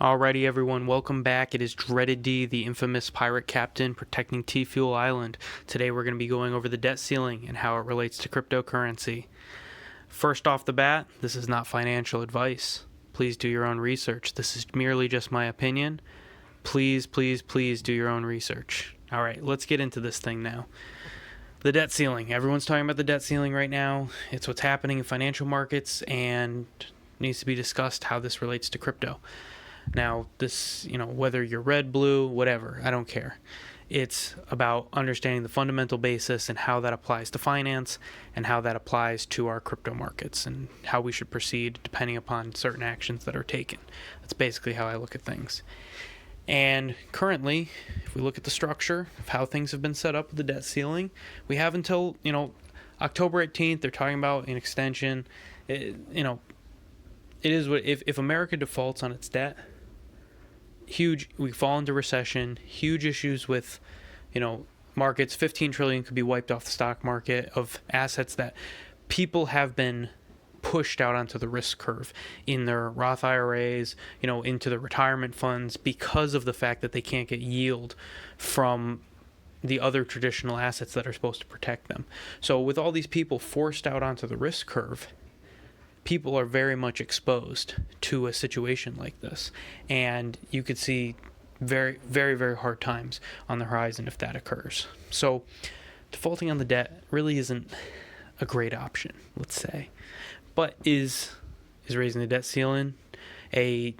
Alrighty, everyone, welcome back. It is Dreaded D, the infamous pirate captain protecting T-Fuel Island. Today we're going to be going over the debt ceiling and how it relates to cryptocurrency. First off the bat, this is not financial advice. Please do your own research. This is merely just my opinion. Please, please, please do your own research. Alright, let's get into this thing now. The debt ceiling. Everyone's talking about the debt ceiling right now. It's what's happening in financial markets and needs to be discussed how this relates to crypto. Now, this, whether you're red, blue, whatever, I don't care. It's about understanding the fundamental basis and how that applies to finance and how that applies to our crypto markets and how we should proceed depending upon certain actions that are taken. That's basically how I look at things. And currently, if we look at the structure of how things have been set up with the debt ceiling, we have until, October 18th, they're talking about an extension. It is what, if America defaults on its debt, we fall into recession, huge issues with, markets. 15 trillion could be wiped off the stock market of assets that people have been pushed out onto the risk curve in their Roth IRAs, into the retirement funds because of the fact that they can't get yield from the other traditional assets that are supposed to protect them. So with all these people forced out onto the risk curve, people are very much exposed to a situation like this, and you could see very, very, very hard times on the horizon if that occurs. So defaulting on the debt really isn't a great option, let's say. But is raising the debt ceiling a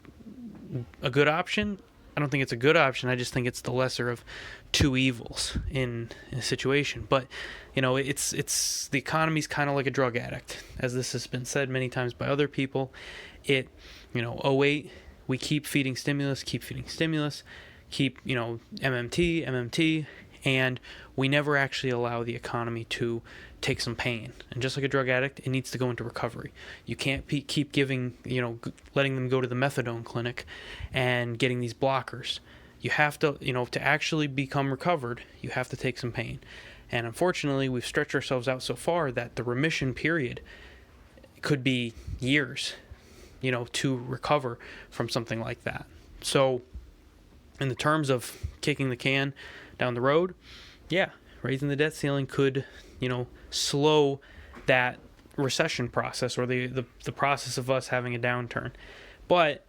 good option? I don't think it's a good option. I just think it's the lesser of two evils in a situation. But, it's the economy's kind of like a drug addict, as this has been said many times by other people. '08, we keep feeding stimulus, keep MMT, and we never actually allow the economy to take some pain. And just like a drug addict, it needs to go into recovery. You can't keep giving, letting them go to the methadone clinic and getting these blockers. You have to, to actually become recovered, you have to take some pain. And unfortunately, we've stretched ourselves out so far that the remission period could be years, to recover from something like that. So in the terms of kicking the can down the road, yeah, raising the debt ceiling could, slow that recession process or the process of us having a downturn. But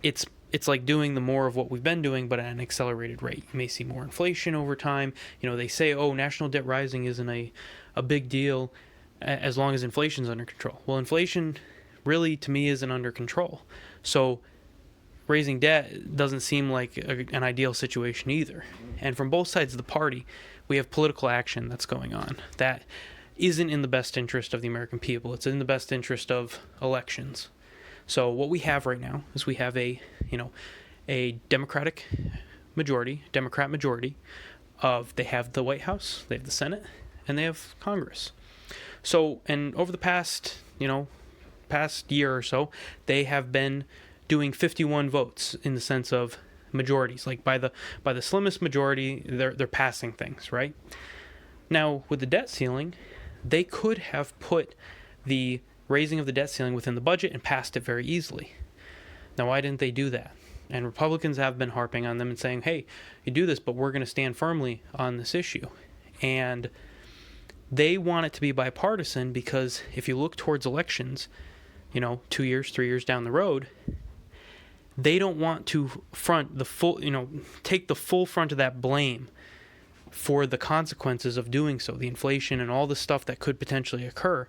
it's like doing the more of what we've been doing, but at an accelerated rate. You may see more inflation over time. They say, national debt rising isn't a big deal as long as inflation's under control. Well, inflation really, to me, isn't under control. So raising debt doesn't seem like an ideal situation either. And from both sides of the party, we have political action that's going on that isn't in the best interest of the American people. It's in the best interest of elections. So what we have right now is we have a Democrat majority they have the White House, they have the Senate, and they have Congress. So, and over the past year or so, they have been doing 51 votes in the sense of majorities. Like by the slimmest majority, they're passing things, right? Now, with the debt ceiling, they could have put the raising of the debt ceiling within the budget and passed it very easily. Now, why didn't they do that? And Republicans have been harping on them and saying, hey, you do this, but we're going to stand firmly on this issue. And they want it to be bipartisan because if you look towards elections, 2 years, 3 years down the road, they don't want to take the full front of that blame for the consequences of doing so, the inflation and all the stuff that could potentially occur.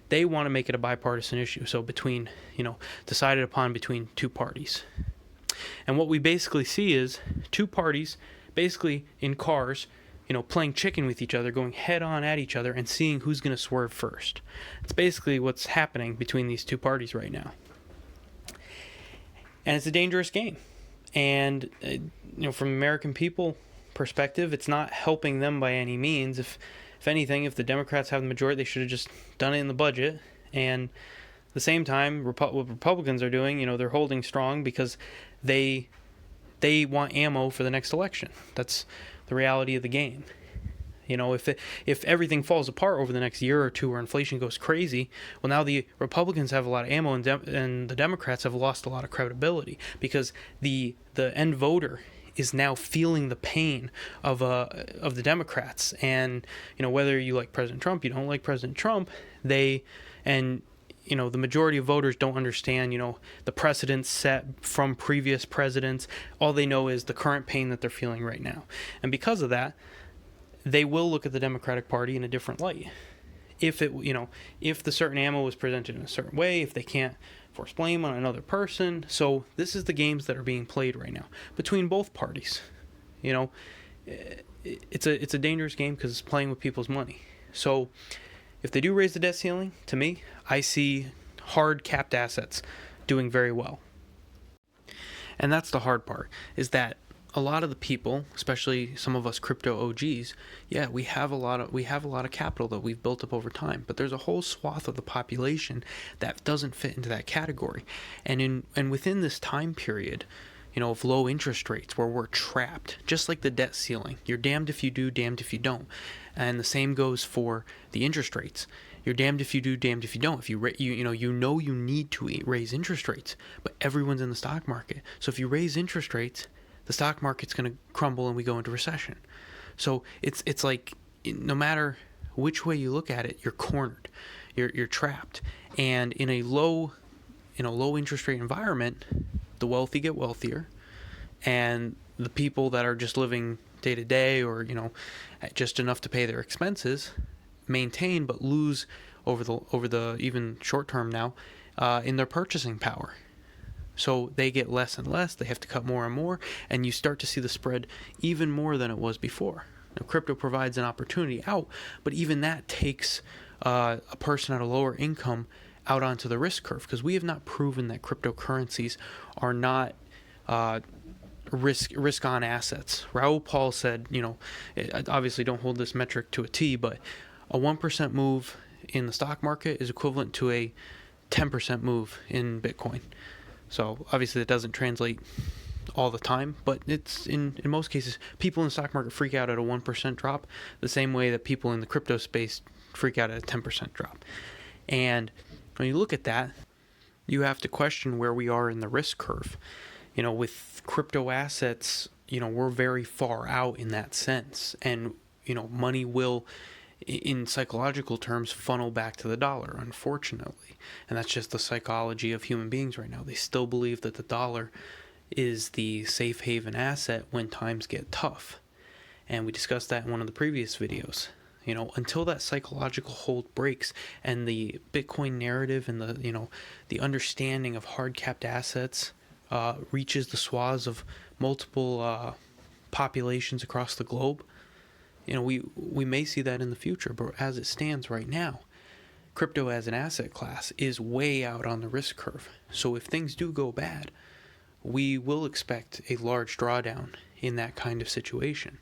They want to make it a bipartisan issue, so decided upon between two parties. And what we basically see is two parties basically in cars, playing chicken with each other, going head on at each other and seeing who's going to swerve first. It's basically what's happening between these two parties right now. And it's a dangerous game. And, from American people perspective, it's not helping them by any means. If anything, if the Democrats have the majority, they should have just done it in the budget. And at the same time, what Republicans are doing, they're holding strong because they want ammo for the next election. That's the reality of the game. If everything falls apart over the next year or two, or inflation goes crazy, well, now the Republicans have a lot of ammo, and the Democrats have lost a lot of credibility, because the end voter is now feeling the pain of the Democrats. And whether you like President Trump, you don't like President Trump, the majority of voters don't understand, the precedents set from previous presidents. All they know is the current pain that they're feeling right now. And because of that, they will look at the Democratic Party in a different light. If the certain ammo was presented in a certain way, if they can't force blame on another person. So this is the games that are being played right now between both parties. It's a dangerous game because it's playing with people's money. So if they do raise the debt ceiling, to me, I see hard capped assets doing very well. And that's the hard part, is that a lot of the people, especially some of us crypto OGs, we have a lot of capital that we've built up over time, but there's a whole swath of the population that doesn't fit into that category. And within this time period, of low interest rates, where we're trapped, just like the debt ceiling, you're damned if you do, damned if you don't. And the same goes for the interest rates. You're damned if you do, damned if you don't. If you need to raise interest rates, but everyone's in the stock market. So if you raise interest rates, the stock market's going to crumble and we go into recession. So it's like, no matter which way you look at it, you're cornered, you're trapped. And in a low interest rate environment, the wealthy get wealthier, and the people that are just living day to day, or just enough to pay their expenses, maintain but lose over the even short term now in their purchasing power. So they get less and less, they have to cut more and more, and you start to see the spread even more than it was before. Now, crypto provides an opportunity out, but even that takes a person at a lower income out onto the risk curve, because we have not proven that cryptocurrencies are not risk-on assets. Raoul Pal said, I obviously don't hold this metric to a T, but a 1% move in the stock market is equivalent to a 10% move in Bitcoin. So obviously that doesn't translate all the time, but it's in most cases, people in the stock market freak out at a 1% drop the same way that people in the crypto space freak out at a 10% drop. And when you look at that, you have to question where we are in the risk curve. With crypto assets, we're very far out in that sense, and money will, in psychological terms, funnel back to the dollar, unfortunately. And that's just the psychology of human beings right now. They still believe that the dollar is the safe haven asset when times get tough. And we discussed that in one of the previous videos. Until that psychological hold breaks and the Bitcoin narrative and the understanding of hard capped assets reaches the swaths of multiple populations across the globe, we may see that in the future. But as it stands right now, crypto as an asset class is way out on the risk curve. So if things do go bad, we will expect a large drawdown in that kind of situation,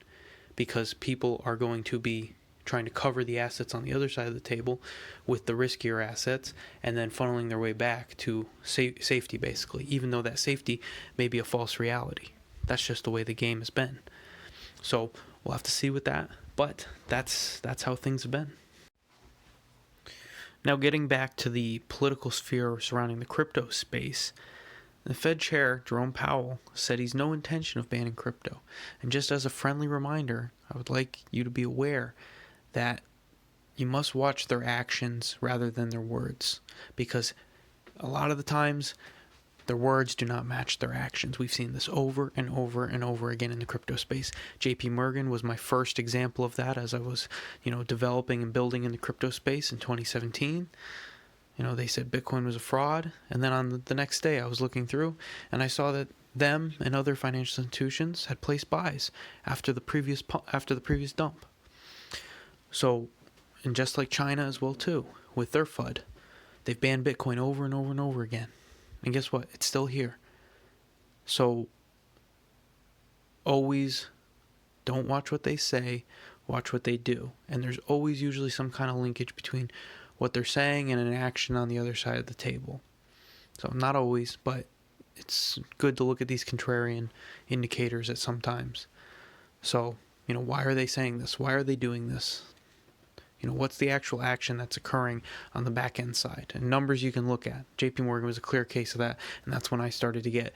because people are going to be trying to cover the assets on the other side of the table with the riskier assets, and then funneling their way back to safety, basically, even though that safety may be a false reality. That's just the way the game has been. So we'll have to see with that, but that's how things have been. Now, getting back to the political sphere surrounding the crypto space, the Fed chair, Jerome Powell, said he's no intention of banning crypto. And just as a friendly reminder, I would like you to be aware that you must watch their actions rather than their words, because a lot of the times their words do not match their actions. We've seen this over and over and over again in the crypto space. JP Morgan was my first example of that as I was, developing and building in the crypto space in 2017. They said Bitcoin was a fraud, and then on the next day I was looking through and I saw that them and other financial institutions had placed buys after the previous dump. So, and just like China as well too, with their FUD, they've banned Bitcoin over and over and over again. And guess what? It's still here. So, always don't watch what they say, watch what they do. And there's always usually some kind of linkage between what they're saying and an action on the other side of the table. So, not always, but it's good to look at these contrarian indicators at some times. So, Why are they saying this? Why are they doing this? What's the actual action that's occurring on the back end side? And numbers you can look at. JP Morgan was a clear case of that, and that's when I started to get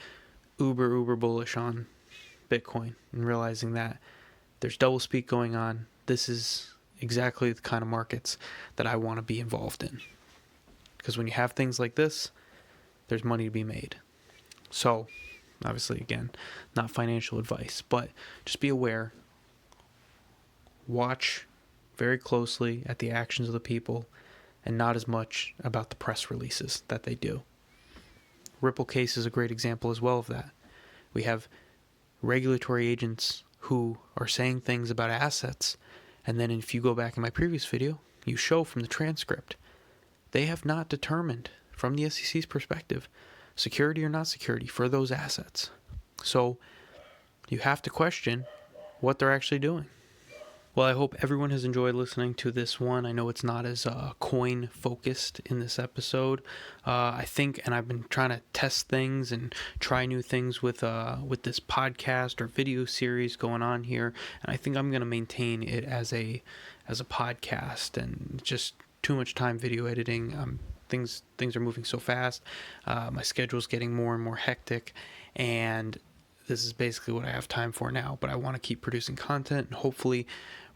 uber bullish on Bitcoin and realizing that there's doublespeak going on. This is exactly the kind of markets that I want to be involved in. Because when you have things like this, there's money to be made. So, obviously, again, not financial advice, but just be aware. Watch very closely at the actions of the people and not as much about the press releases that they do. Ripple case is a great example as well of that. We have regulatory agents who are saying things about assets, and then if you go back in my previous video, you show from the transcript, they have not determined from the SEC's perspective security or not security for those assets. So you have to question what they're actually doing. Well, I hope everyone has enjoyed listening to this one. I know it's not as coin focused in this episode. I think, and I've been trying to test things and try new things with this podcast or video series going on here, and I think I'm going to maintain it as a podcast. And just too much time video editing. Things are moving so fast. My schedule's getting more and more hectic, and this is basically what I have time for now, but I want to keep producing content, and hopefully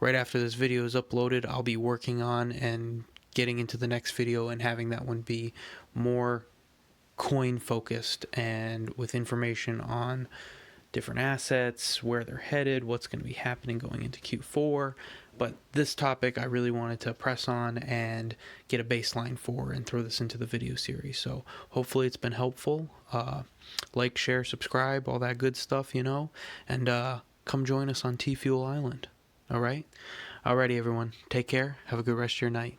right after this video is uploaded, I'll be working on and getting into the next video and having that one be more coin focused and with information on different assets, where they're headed, what's going to be happening going into Q4. But this topic I really wanted to press on and get a baseline for and throw this into the video series. So hopefully it's been helpful. Like, share, subscribe, all that good stuff, and come join us on T-Fuel Island. All right? Alrighty, everyone. Take care. Have a good rest of your night.